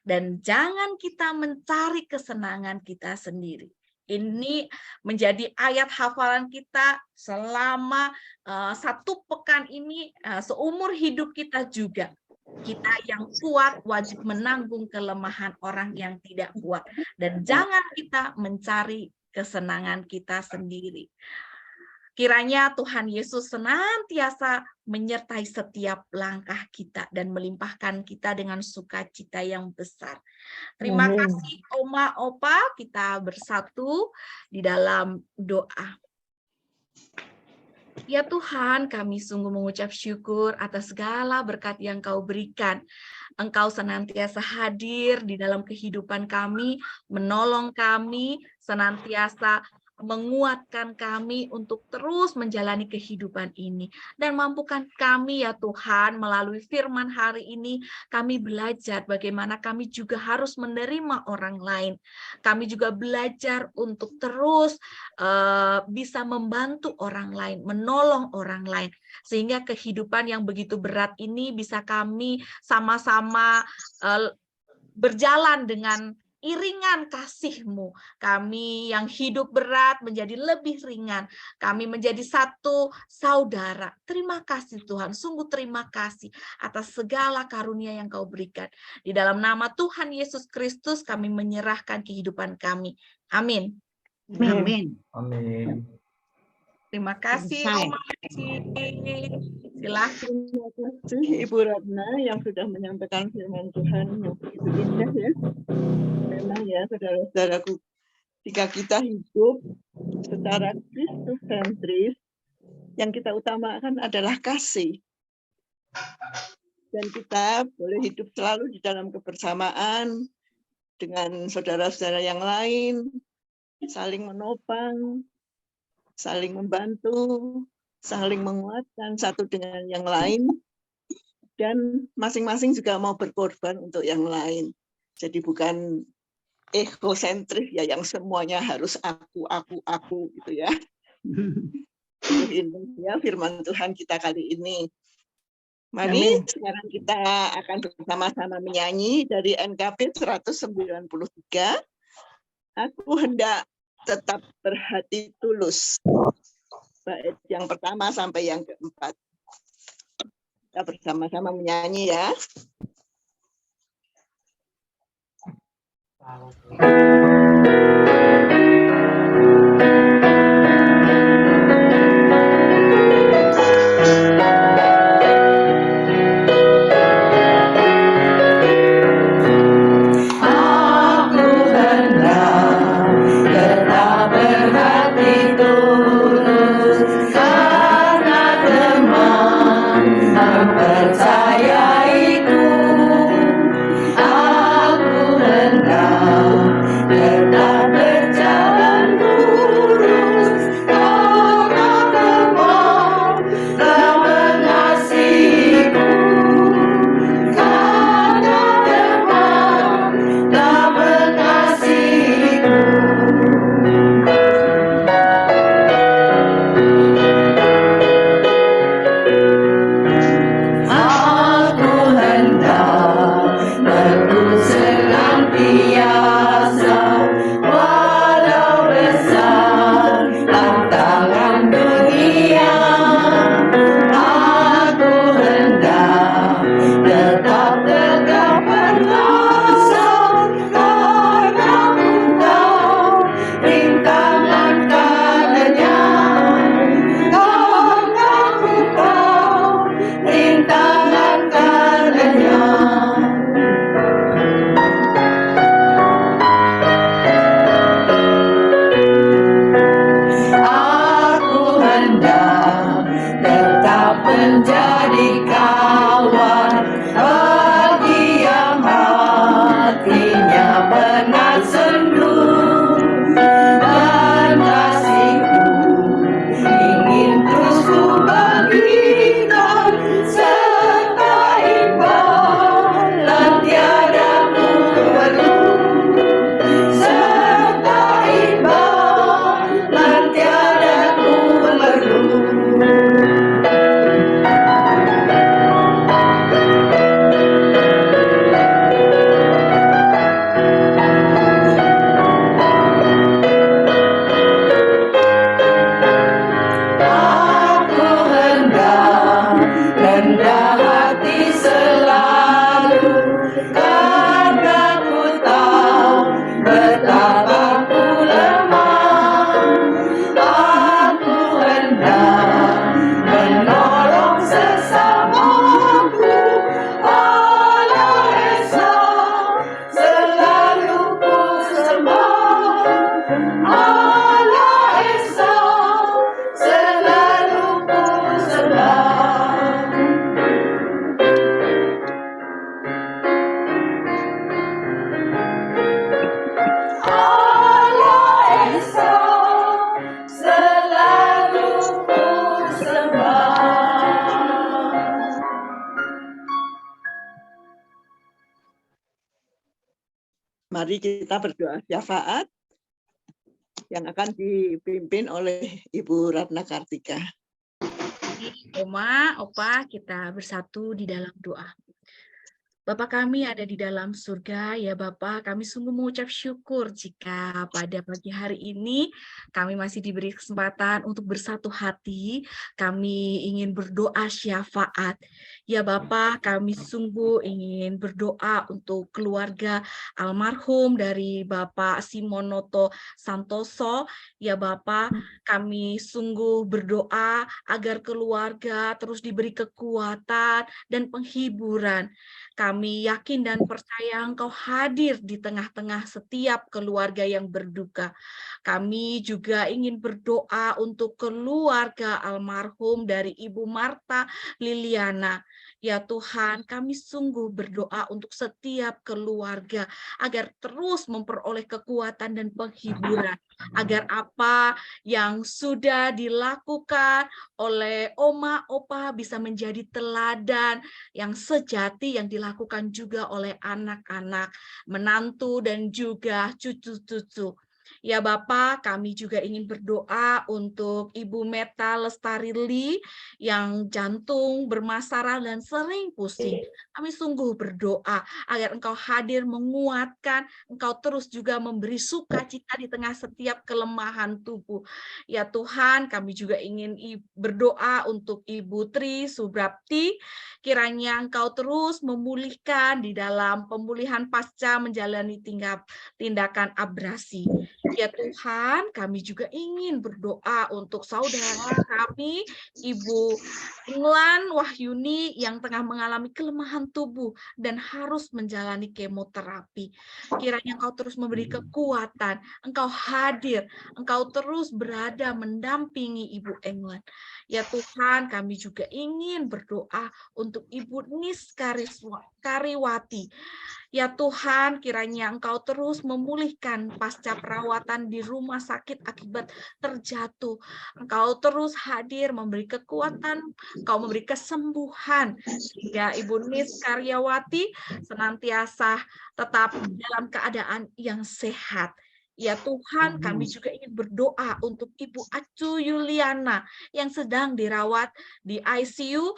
Dan jangan kita mencari kesenangan kita sendiri. Ini menjadi ayat hafalan kita selama 1 pekan ini, seumur hidup kita juga. Kita yang kuat wajib menanggung kelemahan orang yang tidak kuat. Dan jangan kita mencari kesenangan kita sendiri. Kiranya Tuhan Yesus senantiasa menyertai setiap langkah kita dan melimpahkan kita dengan sukacita yang besar. Terima kasih Oma Opa, kita bersatu di dalam doa. Ya Tuhan, kami sungguh mengucap syukur atas segala berkat yang Kau berikan. Engkau senantiasa hadir di dalam kehidupan kami, menolong kami, senantiasa menguatkan kami untuk terus menjalani kehidupan ini. Dan mampukan kami ya Tuhan, melalui firman hari ini, kami belajar bagaimana kami juga harus menerima orang lain. Kami juga belajar untuk terus bisa membantu orang lain, menolong orang lain. Sehingga kehidupan yang begitu berat ini bisa kami sama-sama berjalan dengan iringan kasih-Mu. Kami yang hidup berat menjadi lebih ringan. Kami menjadi satu saudara. Terima kasih Tuhan, sungguh terima kasih atas segala karunia yang Kau berikan. Di dalam nama Tuhan Yesus Kristus kami menyerahkan kehidupan kami. Amin. Amin. Amin. Terima kasih Oma Eci. Silakan. Terima kasih Ibu Ratna yang sudah menyampaikan firman Tuhan yang begitu indah ya. Memang ya saudara-saudaraku, jika kita hidup secara Kristus-sentris, yang kita utamakan adalah kasih. Dan kita boleh hidup selalu di dalam kebersamaan dengan saudara-saudara yang lain, saling menopang, saling membantu, saling menguatkan satu dengan yang lain, dan masing-masing juga mau berkorban untuk yang lain. Jadi bukan egosentris ya, yang semuanya harus aku gitu ya. Ini ya firman Tuhan kita kali ini. Mari sekarang kita akan bersama-sama menyanyi dari NKP 193. Aku hendak tetap berhati tulus. Bait yang pertama sampai yang keempat. Kita bersama-sama menyanyi ya. Percayaiku Mari kita berdoa syafaat yang akan dipimpin oleh Ibu Ratna Kartika. Oma, Opa, kita bersatu di dalam doa. Bapa kami ada di dalam surga, ya Bapa, kami sungguh mengucap syukur jika pada pagi hari ini kami masih diberi kesempatan untuk bersatu hati, kami ingin berdoa syafaat. Ya Bapa, kami sungguh ingin berdoa untuk keluarga almarhum dari Bapak Simonoto Santoso. Ya Bapa, kami sungguh berdoa agar keluarga terus diberi kekuatan dan penghiburan. Kami yakin dan percaya Engkau hadir di tengah-tengah setiap keluarga yang berduka. Kami juga ingin berdoa untuk keluarga almarhum dari Ibu Marta Liliana. Ya Tuhan, kami sungguh berdoa untuk setiap keluarga agar terus memperoleh kekuatan dan penghiburan. Agar apa yang sudah dilakukan oleh Oma, Opa bisa menjadi teladan yang sejati yang dilakukan juga oleh anak-anak, menantu, dan juga cucu-cucu. Ya Bapak, kami juga ingin berdoa untuk Ibu Meta Lestarili yang jantung bermasalah dan sering pusing. Kami sungguh berdoa agar Engkau hadir menguatkan, Engkau terus juga memberi sukacita di tengah setiap kelemahan tubuh. Ya Tuhan, kami juga ingin berdoa untuk Ibu Tri Subrapti, kiranya Engkau terus memulihkan di dalam pemulihan pasca menjalani tindakan abrasi. Ya Tuhan, kami juga ingin berdoa untuk saudara kami, Ibu Inglan Wahyuni yang tengah mengalami kelemahan tubuh dan harus menjalani kemoterapi. Kiranya Engkau terus memberi kekuatan, Engkau hadir, Engkau terus berada mendampingi Ibu Englan. Ya Tuhan, kami juga ingin berdoa untuk Ibu Nis Kariwati. Ya Tuhan, kiranya Engkau terus memulihkan pasca perawatan di rumah sakit akibat terjatuh. Engkau terus hadir memberi kekuatan, Engkau memberi kesembuhan, sehingga Ibu Nis Karyawati senantiasa tetap dalam keadaan yang sehat. Ya Tuhan, kami juga ingin berdoa untuk Ibu Acu Yuliana yang sedang dirawat di ICU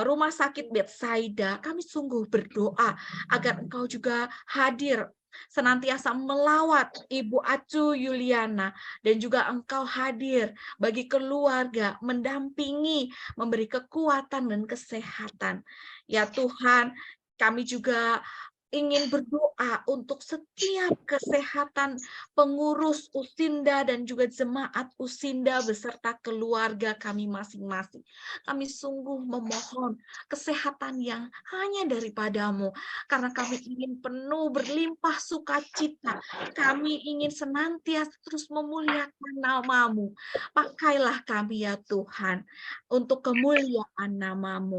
Rumah Sakit Bethsaida. Kami sungguh berdoa agar Engkau juga hadir senantiasa melawat Ibu Acu Yuliana dan juga Engkau hadir bagi keluarga, mendampingi, memberi kekuatan dan kesehatan. Ya Tuhan, kami juga ingin berdoa untuk setiap kesehatan pengurus Usinda dan juga jemaat Usinda beserta keluarga kami masing-masing. Kami sungguh memohon kesehatan yang hanya daripadamu, karena kami ingin penuh berlimpah sukacita. Kami ingin senantiasa terus memuliakan nama-Mu. Pakailah kami ya Tuhan untuk kemuliaan nama-Mu.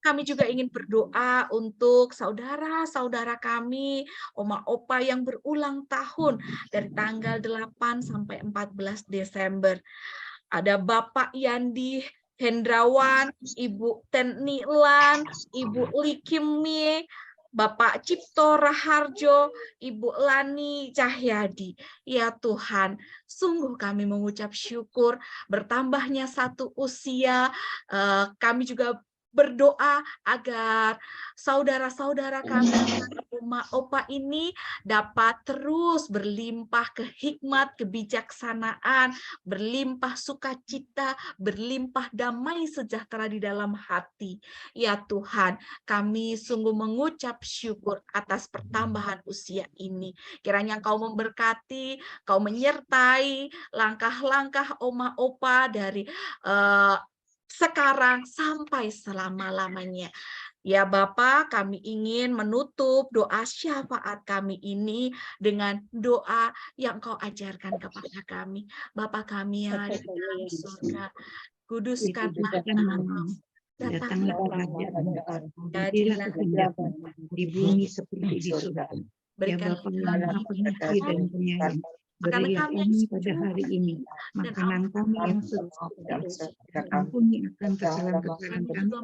Kami juga ingin berdoa untuk saudara-saudara kami, Oma Opa yang berulang tahun dari tanggal 8 sampai 14 Desember. Ada Bapak Yandi Hendrawan, Ibu Tenilan, Ibu Likimie, Bapak Cipto Raharjo, Ibu Lani Cahyadi. Ya Tuhan, sungguh kami mengucap syukur bertambahnya satu usia. Kami juga berdoa agar saudara-saudara kami, Oma Opa ini dapat terus berlimpah kehikmat, kebijaksanaan, berlimpah sukacita, berlimpah damai sejahtera di dalam hati. Ya Tuhan, kami sungguh mengucap syukur atas pertambahan usia ini. Kiranya Engkau memberkati, Engkau menyertai langkah-langkah Oma Opa dari sekarang sampai selama-lamanya. Ya Bapa, kami ingin menutup doa syafaat kami ini dengan doa yang Engkau ajarkan kepada kami. Bapa kami yang ada di dalam surga, kuduskanlah nama-Mu. Datanglah kerajaan-Mu, jadilah kehendak-Mu di bumi seperti di surga. Berikanlah kami dan penyayang Berilah kami pada hari ini makanan kami yang secukupnya. Ampuni akan kesalahan-kesalahan kami,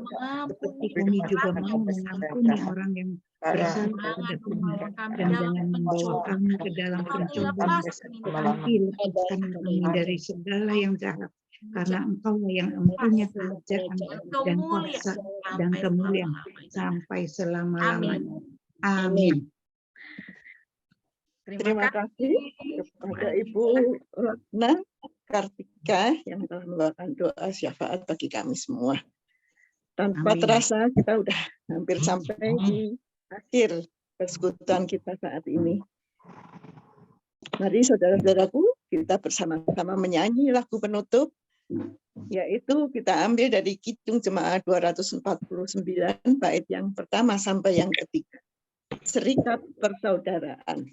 seperti kami juga mau mengampuni orang yang bersalah kepada kami. Dan jangan membawa kami ke dalam pencobaan, tetapi lepaskan kami dari segala yang jahat. Karena Engkau yang mempunyai kerajaan dan kuasa dan kemuliaan sampai selama-lamanya. Amin. Terima kasih kepada Ibu Ratna Kartika yang telah membawakan doa syafaat bagi kami semua. Tanpa terasa kita udah hampir sampai di akhir persekutuan kita saat ini. Mari saudara-saudaraku, kita bersama-sama menyanyi lagu penutup, yaitu kita ambil dari Kidung Jemaat 249 bait yang pertama sampai yang ketiga. Serikat Persaudaraan.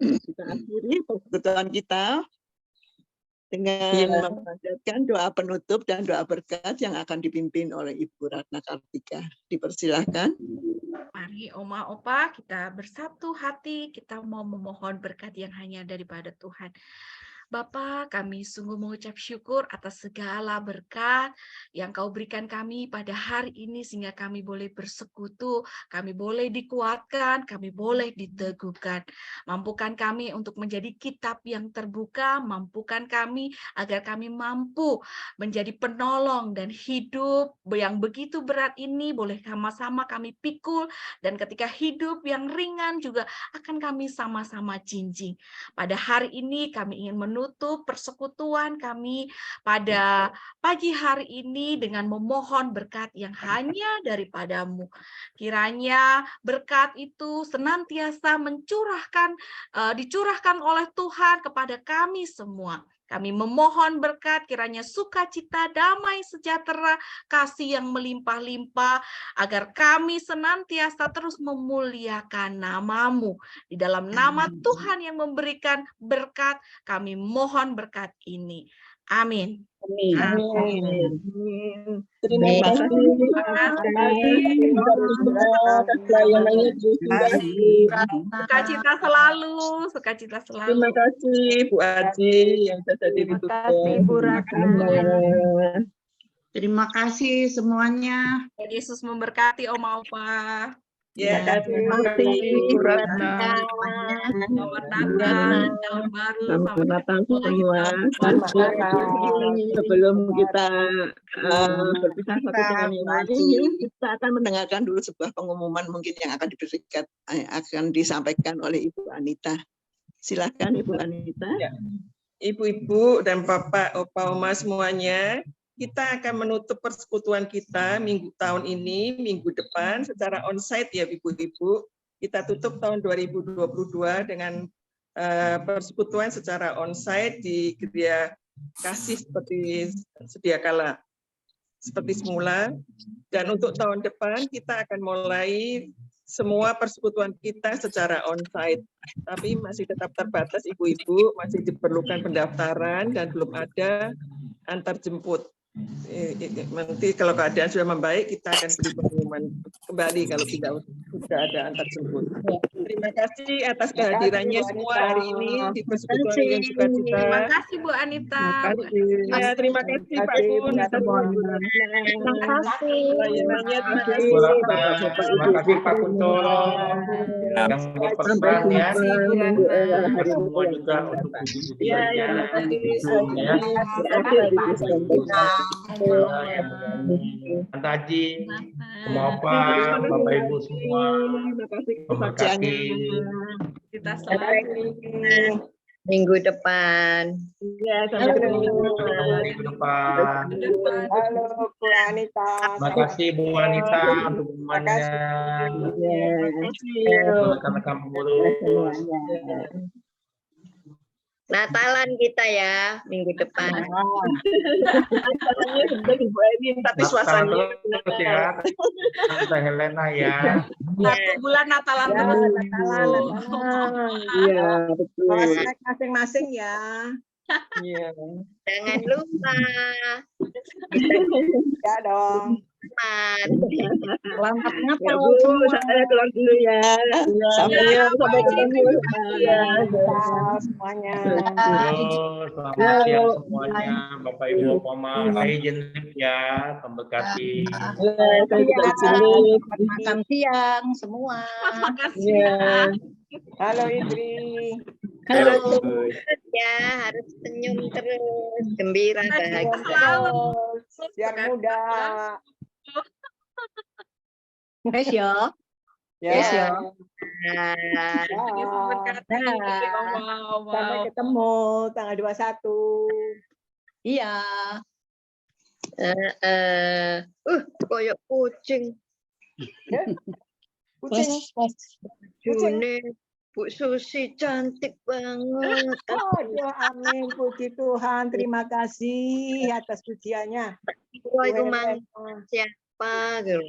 Kita akhiri persekutuan kita dengan memanjatkan doa penutup dan doa berkat yang akan dipimpin oleh Ibu Ratna Kartika. Dipersilahkan. Mari Oma Opa kita bersatu hati, kita mau memohon berkat yang hanya daripada Tuhan. Bapa, kami sungguh mengucap syukur atas segala berkat yang Kau berikan kami pada hari ini sehingga kami boleh bersekutu, kami boleh dikuatkan, kami boleh diteguhkan. Mampukan kami untuk menjadi kitab yang terbuka, mampukan kami agar kami mampu menjadi penolong dan hidup yang begitu berat ini boleh sama-sama kami pikul, dan ketika hidup yang ringan juga akan kami sama-sama jinjing. Pada hari ini kami ingin menutup persekutuan kami pada pagi hari ini dengan memohon berkat yang hanya daripada-Mu. Kiranya berkat itu senantiasa dicurahkan oleh Tuhan kepada kami semua. Kami memohon berkat kiranya sukacita, damai, sejahtera, kasih yang melimpah-limpah, agar kami senantiasa terus memuliakan nama-Mu. Di dalam nama Tuhan yang memberikan berkat, kami mohon berkat ini. Amin. Amin. Amin. Terima Terima kasih. atas pelayanannya juga. Sukacita selalu, sukacita selalu. Terima kasih Bu Aji yang sudah ditutup. Bu Ratna. Terima kasih semuanya. Tuhan Yesus memberkati Oma Opa. Ya, Terima kasih, Bu Ratna. Selamat Natal, tahun baru. Selamat Natal semua. Selamat Natal. Sebelum kita berpisah satu dengan yang lain, kita akan mendengarkan dulu sebuah pengumuman mungkin yang akan disampaikan oleh Ibu Anita. Silakan Ibu Anita. Ya. Ibu-ibu dan Bapak, Opa, Oma semuanya, kita akan menutup persekutuan kita tahun ini, minggu depan secara onsite ya Ibu-ibu. Kita tutup tahun 2022 dengan persekutuan secara onsite di Gereja Kasih seperti sedia kala, seperti semula. Dan untuk tahun depan kita akan mulai semua persekutuan kita secara onsite. Tapi masih tetap terbatas Ibu-ibu, masih diperlukan pendaftaran dan belum ada antar jemput. Nanti kalau keadaan sudah membaik kita akan beri pengumuman kembali kalau tidak sudah ada antar jemput. Terima kasih atas kehadirannya semua hari ini di persekutuan yang sukacita. Terima kasih Bu Anita. Ya, terima kasih Pak Kun atas Terima kasih. pelayanannya. Terima kasih. Terima kasih Pak Kunto yang berperan ya. Semua juga untuk puji-pujiannya. Tadi Bapak, Bapak Ibu semua memberkati. Kita selalu Minggu depan. Ya, sampai ketemu minggu depan. Halo Bu Anita. Terima kasih Bu Anita untuk pengumumannya. Terima kasih. Rekan-rekan pengurus. Natalan kita ya minggu depan. Tapi suasananya terus ya, Tante Helena ya. 1 bulan Natalan terus. Iya, betul. Masing-masing ya. Iya. Jangan lupa. Ya dong. Selamat Ya Natal Bu, semua. saya keluar dulu ya. Sampai ketemu. Semuanya. Selamat siang semuanya, Bapak Ibu Mama. Saya izin live ya, memberkati. Makan siang semua. Makan siang. Halo Idri. Halo. Ya, harus senyum terus, gembira, bahagia. Siang muda. Yes yo. Yes yo. Sampai ketemu tanggal 21. Iya. Koyok kucing. Kucing. June, Bu Susi cantik banget. Aduh, amin. Puji Tuhan. Terima kasih atas pujiannya. Wah, itu mang siapa gitu?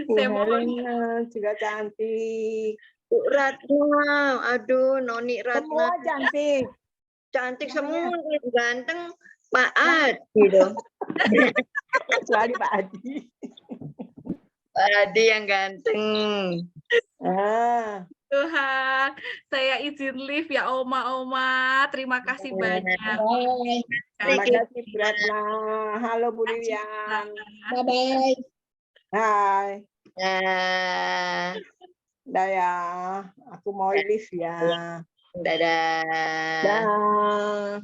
Bu Helena juga cantik. Bu Ratna, aduh, Noni Ratna. Semua cantik. Cantik semua, ganteng Pak Adi dong. Kecuali Pak Adi. Pak Adi yang ganteng. Tuhan, saya izin live ya Oma-Oma. Terima kasih banyak. Terima kasih Bu Ratna. Halo Bu Lilian. Bye-bye. Hai. Dah ya, aku mau live ya. Dadah. Dah.